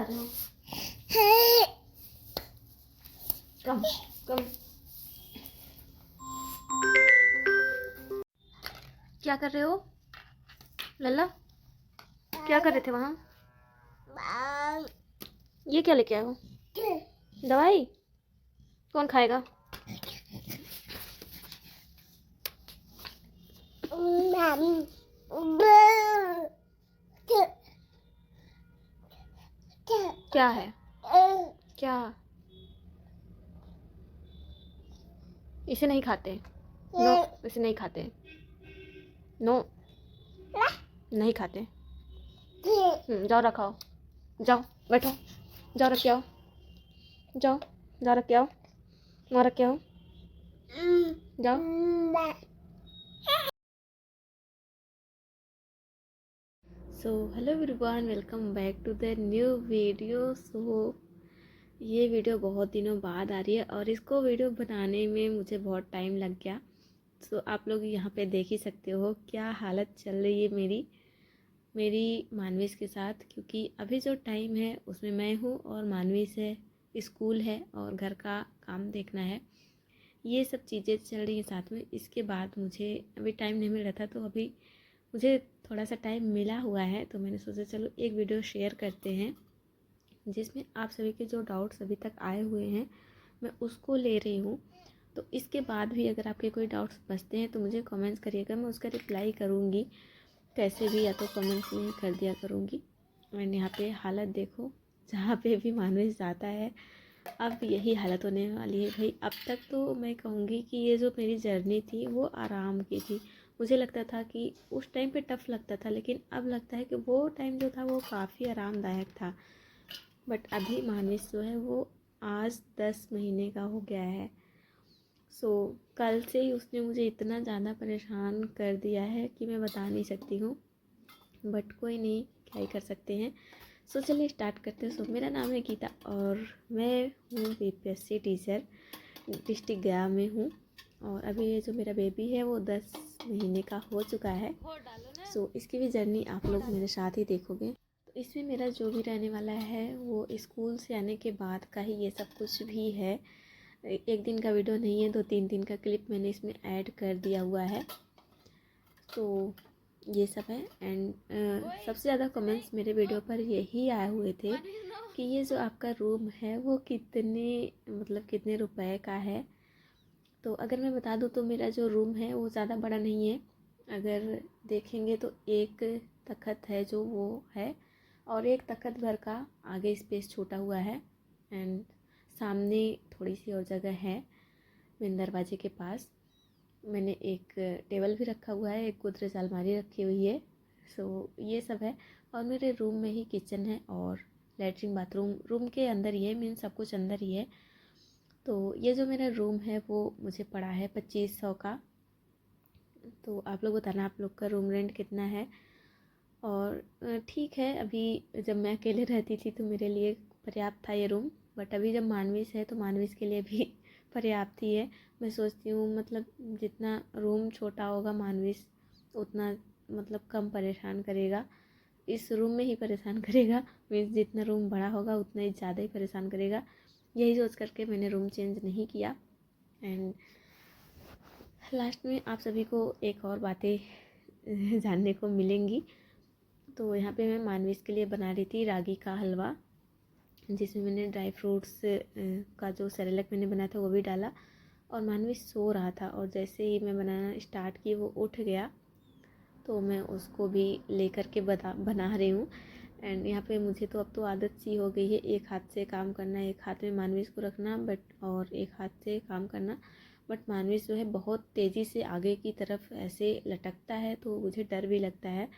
रहे हो? कम कम। क्या कर रहे हो लल्ला? क्या कर रहे थे वहाँ? ये क्या लेके आए हो? दवाई? कौन खाएगा? क्या है? क्या? इसे नहीं खाते। नो, इसे नहीं खाते। नो, नहीं खाते। जाओ रखाओ। जाओ बैठो। जाओ रख के आओ। जाओ, जाओ रख के आओ। वहाँ रख के आओ। जाओ। So hello everyone, welcome back to the new video. ये वीडियो बहुत दिनों बाद आ रही है और इसको वीडियो बनाने में मुझे बहुत टाइम लग गया। आप लोग यहाँ पे देख ही सकते हो क्या हालत चल रही है मेरी मानवीस के साथ, क्योंकि अभी जो टाइम है उसमें मैं हूँ और मानवीस है, स्कूल है और घर का काम देखना है। ये सब चीज़ें चल रही हैं साथ में। इसके बाद मुझे अभी टाइम नहीं मिल रहा था, तो अभी मुझे थोड़ा सा टाइम मिला हुआ है, तो मैंने सोचा चलो एक वीडियो शेयर करते हैं जिसमें आप सभी के जो डाउट्स अभी तक आए हुए हैं मैं उसको ले रही हूँ। तो इसके बाद भी अगर आपके कोई डाउट्स बचते हैं तो मुझे कमेंट्स करिएगा, मैं उसका रिप्लाई करूँगी कैसे भी, या तो कमेंट्स में ही कर दिया करूँगी। एंड यहाँ पे हालत देखो, जहाँ पे भी मानवीय जाता है अब यही हालत होने वाली है भाई। अब तक तो मैं कहूँगी कि ये जो मेरी जर्नी थी वो आराम की थी। मुझे लगता था कि उस टाइम पे टफ़ लगता था, लेकिन अब लगता है कि वो टाइम जो था वो काफ़ी आरामदायक था। बट अभी मानस जो है वो आज 10 महीने का हो गया है। कल से ही उसने मुझे इतना ज़्यादा परेशान कर दिया है कि मैं बता नहीं सकती हूँ। बट कोई नहीं, क्या ही कर सकते हैं। चलिए स्टार्ट करते हैं। मेरा नाम है गीता और मैं हूँ बीपीएससी टीचर, डिस्ट्रिक्ट गया में हूँ। और अभी ये जो मेरा बेबी है वो 10 महीने का हो चुका है। इसकी भी जर्नी आप लोग मेरे साथ ही देखोगे। तो इसमें मेरा जो भी रहने वाला है वो स्कूल से आने के बाद का ही ये सब कुछ भी है। एक दिन का वीडियो नहीं है, 2-3 दिन का क्लिप मैंने इसमें ऐड कर दिया हुआ है। तो ये सब है। एंड सबसे ज़्यादा कमेंट्स मेरे वीडियो पर यही आए हुए थे कि ये जो आपका रूम है वो कितने रुपए का है। तो अगर मैं बता दूँ तो मेरा जो रूम है वो ज़्यादा बड़ा नहीं है। अगर देखेंगे तो एक तख़्त है जो वो है, और एक तख़्त भर का आगे स्पेस छोटा हुआ है। एंड सामने थोड़ी सी और जगह है, मेन दरवाजे के पास मैंने एक टेबल भी रखा हुआ है, एक गोदरेज अलमारी रखी हुई है। ये सब है। और मेरे रूम में ही किचन है और लेटरिन बाथरूम रूम के अंदर ही है, मीन सब कुछ अंदर ही है। तो ये जो मेरा रूम है वो मुझे पड़ा है 2500 का। तो आप लोग बताना आप लोग का रूम रेंट कितना है। और ठीक है, अभी जब मैं अकेले रहती थी तो मेरे लिए पर्याप्त था ये रूम। बट अभी जब मानवीस है तो मानवीस के लिए भी पर्याप्त ही है। मैं सोचती हूँ जितना रूम छोटा होगा मानवीस उतना कम परेशान करेगा, इस रूम में ही परेशान करेगा। मीन्स जितना रूम बड़ा होगा उतना ही ज़्यादा ही परेशान करेगा। यही सोच करके मैंने रूम चेंज नहीं किया। एंड लास्ट में आप सभी को एक और बातें जानने को मिलेंगी। तो यहाँ पे मैं मानवीस के लिए बना रही थी रागी का हलवा, जिसमें मैंने ड्राई फ्रूट्स का जो सेरेलक मैंने बनाया था वो भी डाला। और मानवी सो रहा था और जैसे ही मैं बनाना स्टार्ट की वो उठ गया, तो मैं उसको भी लेकर के बना रही हूँ। एंड यहाँ पे मुझे तो अब तो आदत सी हो गई है, एक हाथ से काम करना, एक हाथ में मानवीस को रखना और एक हाथ से काम करना। बट मानवीस जो है बहुत तेज़ी से आगे की तरफ ऐसे लटकता है, तो मुझे डर भी लगता है।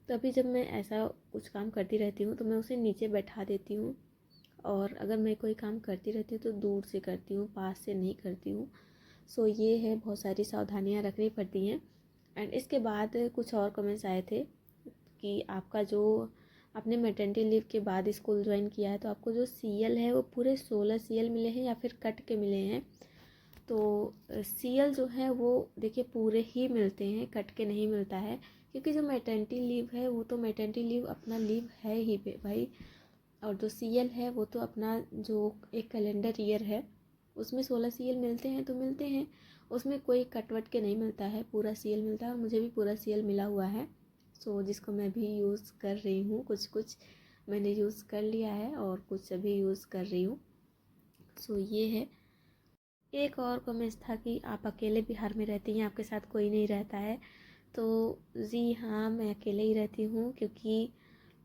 तो अभी जब मैं ऐसा कुछ काम करती रहती हूँ तो मैं उसे नीचे बैठा देती हूँ, और अगर मैं कोई काम करती रहती हूँ तो दूर से करती हूँ, पास से नहीं करती हूँ। ये है, बहुत सारी सावधानियाँ रखनी पड़ती हैं। एंड इसके बाद कुछ और कमेंट्स आए थे कि आपका जो आपने मैटरनिटी लीव के बाद स्कूल ज्वाइन किया है तो आपको जो CL है वो पूरे 16 CL मिले हैं या फिर कट के मिले हैं। तो CL जो है वो देखिए पूरे ही मिलते हैं, कट के नहीं मिलता है। क्योंकि जो मैटरनिटी लीव है वो तो मैटरनिटी लीव अपना लीव है ही भाई। और जो सीएल है वो तो अपना जो एक कैलेंडर ईयर है उसमें 16 सीएल मिलते हैं तो मिलते हैं, उसमें कोई कटवट के नहीं मिलता है, पूरा सीएल मिलता है और मुझे भी पूरा सीएल मिला हुआ है। सो जिसको मैं भी यूज़ कर रही हूँ, कुछ कुछ मैंने यूज़ कर लिया है और कुछ अभी यूज़ कर रही हूँ। सो ये है। एक और कमेंट था कि आप अकेले बिहार में रहती हैं, आपके साथ कोई नहीं रहता है। तो जी हाँ, मैं अकेले ही रहती हूँ क्योंकि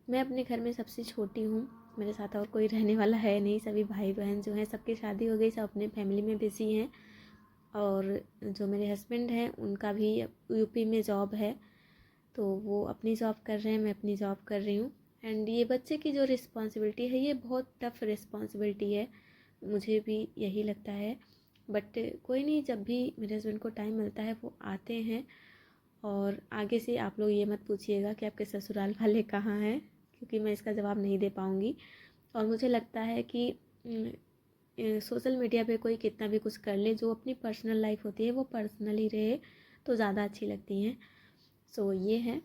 मैं अपने घर में सबसे छोटी हूँ। मेरे साथ और कोई रहने वाला है नहीं, सभी भाई बहन जो हैं सबकी शादी हो गई, सब अपने फैमिली में बिज़ी हैं। और जो मेरे हस्बैंड हैं उनका भी यूपी में जॉब है, तो वो अपनी जॉब कर रहे हैं, मैं अपनी जॉब कर रही हूँ। एंड ये बच्चे की जो रिस्पॉन्सिबिलिटी है ये बहुत टफ़ रिस्पॉन्सिबिलिटी है, मुझे भी यही लगता है। बट कोई नहीं, जब भी मेरे हस्बैंड को टाइम मिलता है वो आते हैं। और आगे से आप लोग ये मत पूछिएगा कि आपके ससुराल वाले कहाँ हैं, क्योंकि मैं इसका जवाब नहीं दे पाऊँगी। और मुझे लगता है कि सोशल मीडिया पे कोई कितना भी कुछ कर ले, जो अपनी पर्सनल लाइफ होती है वो पर्सनल ही रहे तो ज़्यादा अच्छी लगती हैं। सो ये है।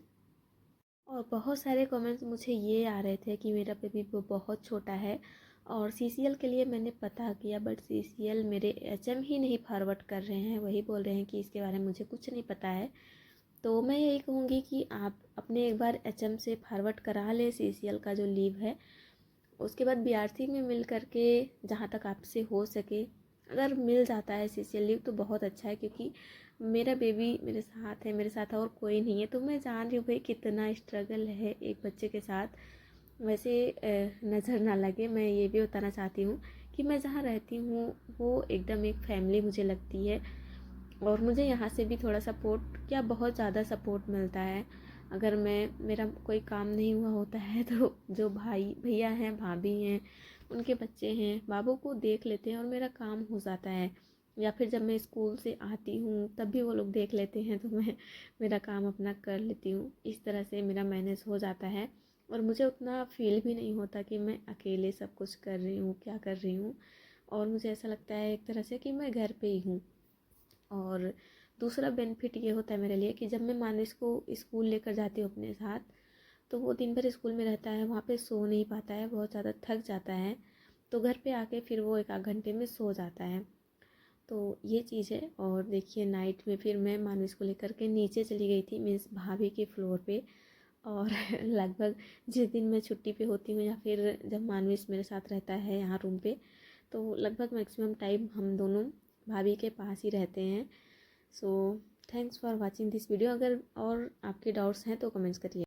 और बहुत सारे कमेंट्स मुझे ये आ रहे थे कि मेरा बेबी वो बहुत छोटा है, और सीसीएल के लिए मैंने पता किया बट सीसीएल मेरे एचएम ही नहीं फॉरवर्ड कर रहे हैं, वही बोल रहे हैं कि इसके बारे में मुझे कुछ नहीं पता है। तो मैं यही कहूँगी कि आप अपने एक बार एचएम से फॉरवर्ड करा लें सीसीएल का जो लीव है। उसके बाद बीआरसी में मिल करके जहाँ तक आपसे हो सके अगर मिल जाता है सीसीएल लीव तो बहुत अच्छा है, क्योंकि मेरा बेबी मेरे साथ है, मेरे साथ और कोई नहीं है। तो मैं जान रही हूँ भाई कितना स्ट्रगल है एक बच्चे के साथ। वैसे नज़र ना लगे, मैं ये भी बताना चाहती हूँ कि मैं जहाँ रहती हूँ वो एकदम एक फैमिली मुझे लगती है, और मुझे यहाँ से भी थोड़ा सपोर्ट, क्या बहुत ज़्यादा सपोर्ट मिलता है। अगर मेरा कोई काम नहीं हुआ होता है तो जो भाई भैया हैं, भाभी हैं, उनके बच्चे हैं, बाबू को देख लेते हैं और मेरा काम हो जाता है। या फिर जब मैं स्कूल से आती हूँ तब भी वो लोग देख लेते हैं, तो मैं मेरा काम अपना कर लेती हूँ। इस तरह से मेरा मैनेज हो जाता है और मुझे उतना फील भी नहीं होता कि मैं अकेले सब कुछ कर रही हूँ, क्या कर रही हूँ। और मुझे ऐसा लगता है एक तरह से कि मैं घर पे ही हूँ। और दूसरा बेनिफिट ये होता है मेरे लिए कि जब मैं मानस को स्कूल लेकर जाती हूँ अपने साथ, तो वो दिन भर स्कूल में रहता है, वहाँ पे सो नहीं पाता है, बहुत ज़्यादा थक जाता है। तो घर पे आके फिर वो एक आध घंटे में सो जाता है। तो ये चीज़ है। और देखिए नाइट में फिर मैं मानस को लेकर के नीचे चली गई थी, मीन्स भाभी के फ्लोर पे। और लगभग जिस दिन मैं छुट्टी पे होती हूँ या फिर जब मानस मेरे साथ रहता है यहाँ रूम पे, तो लगभग मैक्सिमम टाइम हम दोनों भाभी के पास ही रहते हैं। So thanks for watching this video. अगर और आपके डाउट्स हैं तो कमेंट्स करिए।